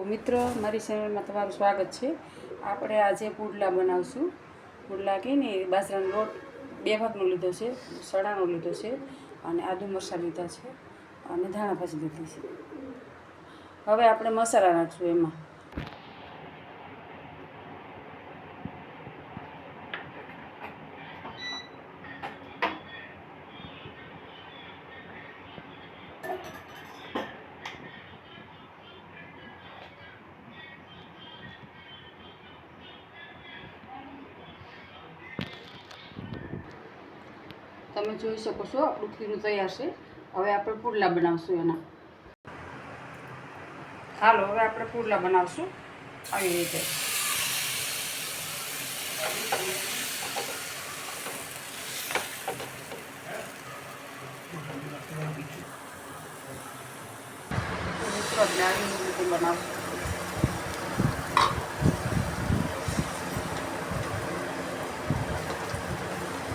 મિત્રો, મારી ચેનલમાં તમારું સ્વાગત છે। આપણે આજે પુડલા બનાવશું। પુડલા કહીને બાજરાનો લોટ 2 ભાગનો લીધો છે, સણાનો લીધો છે અને આદુ મરચાં લીધા છે અને ધાણા ભાજી લીધી છે। હવે આપણે મસાલા નાખશું એમાં। તમે જોઈ શકો છો આપણું ખીરું તૈયાર છે। હવે આપણે પુડલા બનાવશું એના। હાલો, હવે આપણે પુડલા બનાવશું આવી રીતે। મિત્રો, આવી રીતે બનાવશું।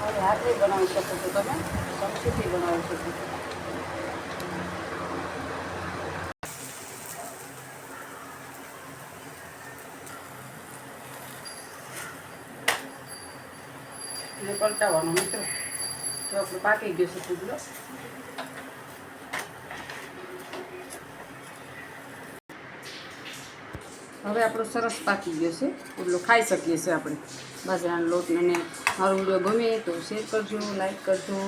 હવે હાથે બનાવી શકો છો, તમે ચમચીથી બનાવી શકો છો। એને પલટાવવાનો મિત્રો, તો આપણે પાકી ગયો છે પુડલો। હવે આપણો સરસ પાકી ગયો છે પુડલો, ખાઈ શકીએ છીએ આપણે બાજરાના લોટને। મારો વિડીયો ગમે તો શેર કરજો, લાઈક કરજો।